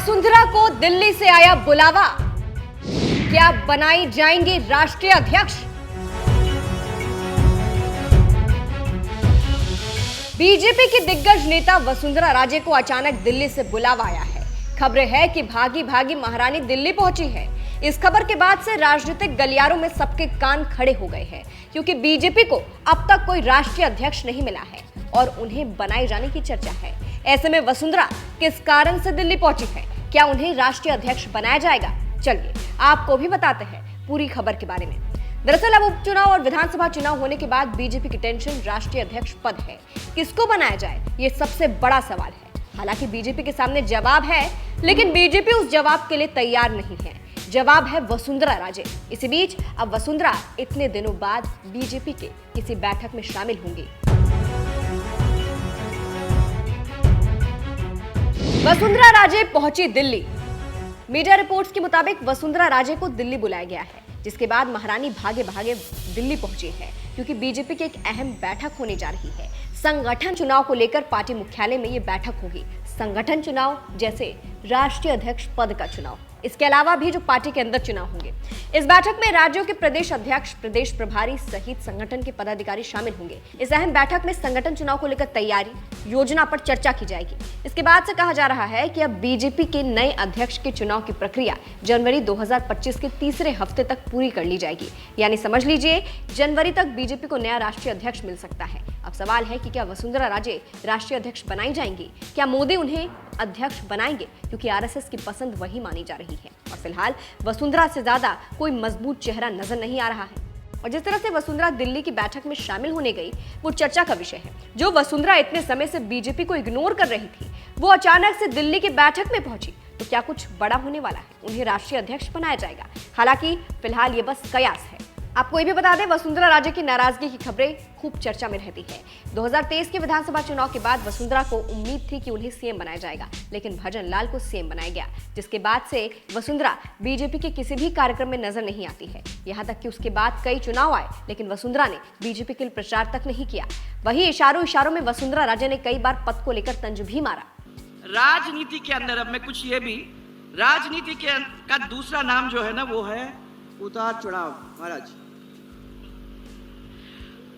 वसुंधरा को दिल्ली से आया बुलावा, क्या बनाई जाएंगी राष्ट्रीय अध्यक्ष? बीजेपी की दिग्गज नेता वसुंधरा राजे को अचानक दिल्ली से बुलावा आया है। खबरें है कि भागी भागी महारानी दिल्ली पहुंची है। इस खबर के बाद से राजनीतिक गलियारों में सबके कान खड़े हो गए हैं, क्योंकि बीजेपी को अब तक कोई राष्ट्रीय अध्यक्ष नहीं मिला है और उन्हें बनाए जाने की चर्चा है। ऐसे में वसुंधरा किस कारण से दिल्ली पहुंची है, क्या उन्हें राष्ट्रीय अध्यक्ष बनाया जाएगा? चलिए आपको भी बताते हैं पूरी खबर के बारे में। दरअसल अब उपचुनाव और विधानसभा चुनाव होने के बाद बीजेपी की टेंशन राष्ट्रीय अध्यक्ष पद है। किसको बनाया जाए, ये सबसे बड़ा सवाल है। हालांकि बीजेपी के सामने जवाब है, लेकिन बीजेपी उस जवाब के लिए तैयार नहीं है। जवाब है वसुंधरा राजे। इसी बीच अब वसुंधरा इतने दिनों बाद बीजेपी के किसी बैठक में शामिल होंगी। वसुंधरा राजे पहुंची दिल्ली। मीडिया रिपोर्ट्स के मुताबिक वसुंधरा राजे को दिल्ली बुलाया गया है, जिसके बाद महारानी भागे भागे दिल्ली पहुंची है, क्योंकि बीजेपी की एक अहम बैठक होने जा रही है। संगठन चुनाव को लेकर पार्टी मुख्यालय में ये बैठक होगी। संगठन चुनाव जैसे राष्ट्रीय अध्यक्ष पद का चुनाव, इसके अलावा भी जो पार्टी के अंदर चुनाव होंगे। इस बैठक में राज्यों के प्रदेश अध्यक्ष, प्रदेश प्रभारी सहित संगठन के पदाधिकारी शामिल होंगे। इस अहम बैठक में संगठन चुनाव को लेकर तैयारी, योजना पर चर्चा की जाएगी। इसके बाद से कहा जा रहा है कि अब बीजेपी के नए अध्यक्ष के चुनाव की प्रक्रिया जनवरी 2025 के तीसरे हफ्ते तक पूरी कर ली जाएगी। यानी समझ लीजिए जनवरी तक बीजेपी को नया राष्ट्रीय अध्यक्ष मिल सकता है। अब सवाल है कि क्या वसुंधरा राजे राष्ट्रीय अध्यक्ष बनाई जाएंगी? क्या मोदी उन्हें अध्यक्ष बनाएंगे? क्योंकि आरएसएस की पसंद वही मानी जा रही है और फिलहाल वसुंधरा से ज्यादा कोई मजबूत चेहरा नजर नहीं आ रहा है। और जिस तरह से वसुंधरा दिल्ली की बैठक में शामिल होने गई, वो चर्चा का विषय है। जो वसुंधरा इतने समय से बीजेपी को इग्नोर कर रही थी, वो अचानक से दिल्ली की बैठक में पहुंची, तो क्या कुछ बड़ा होने वाला है? उन्हें राष्ट्रीय अध्यक्ष बनाया जाएगा? हालांकि फिलहाल ये बस कयास है। आपको ये भी बता दें, वसुंधरा राजे की नाराजगी की खबरें खूब चर्चा में रहती है। 2023 के विधानसभा चुनाव के बाद वसुंधरा को उम्मीद थी कि उन्हें सीएम बनाया जाएगा, लेकिन भजन लाल को सीएम बनाया गया, जिसके बाद से वसुंधरा बीजेपी के किसी भी कार्यक्रम में नजर नहीं आती है। यहां तक कि उसके बाद कई चुनाव आए, लेकिन वसुंधरा ने बीजेपी के लिए प्रचार तक नहीं किया। वहीं इशारों में वसुंधरा राजे ने कई बार पद को लेकर तंज भी मारा। राजनीति के अंदर अब मैं कुछ ये भी, राजनीति का दूसरा नाम जो है ना, वो है उतार चढ़ाव। महाराज,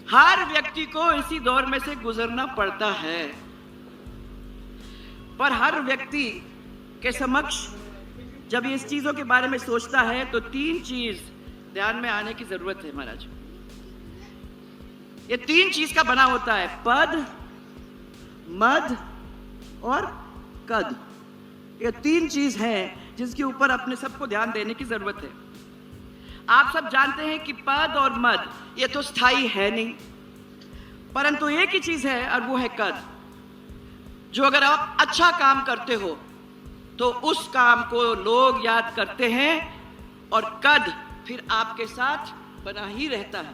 हर व्यक्ति को इसी दौर में से गुजरना पड़ता है, पर हर व्यक्ति के समक्ष जब इस चीजों के बारे में सोचता है तो तीन चीज ध्यान में आने की जरूरत है। महाराज, ये तीन चीज का बना होता है: पद, मद और कद। ये तीन चीज हैं जिसके ऊपर अपने सबको ध्यान देने की जरूरत है। आप सब जानते हैं कि पद और मद ये तो स्थायी है नहीं, परंतु एक ही चीज है और वो है कद। जो अगर आप अच्छा काम करते हो तो उस काम को लोग याद करते हैं और कद फिर आपके साथ बना ही रहता है।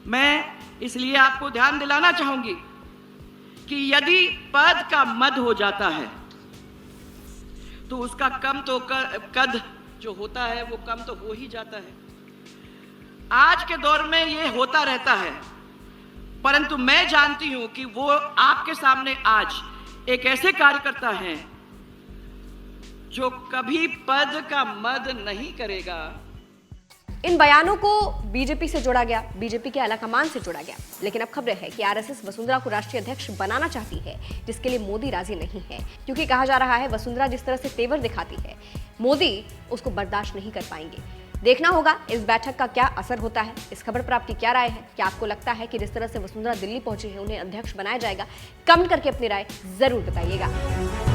मैं इसलिए आपको ध्यान दिलाना चाहूंगी कि यदि पद का मद हो जाता है तो उसका कम तो कद जो होता है वो कम तो हो ही जाता है। आज के दौर में ये होता रहता है, परंतु मैं जानती हूं कि वो आपके सामने आज एक ऐसे कार्यकर्ता हैं जो कभी पद का मद नहीं करेगा। इन बयानों को बीजेपी से जोड़ा गया, बीजेपी के आलाकमान से जोड़ा गया, लेकिन अब खबरें हैं कि आरएसएस वसुंधरा को राष्ट्रीय अध्यक्ष बनाना चाहती है, जिसके लिए मोदी राजी नहीं है। क्योंकि कहा जा रहा है वसुंधरा जिस तरह से तेवर दिखाती है, मोदी उसको बर्दाश्त नहीं कर पाएंगे। देखना होगा इस बैठक का क्या असर होता है। इस खबर पर आपकी क्या राय है? क्या आपको लगता है कि जिस तरह से वसुंधरा दिल्ली पहुंची है उन्हें अध्यक्ष बनाया जाएगा? कमेंट करके अपनी राय जरूर बताइएगा।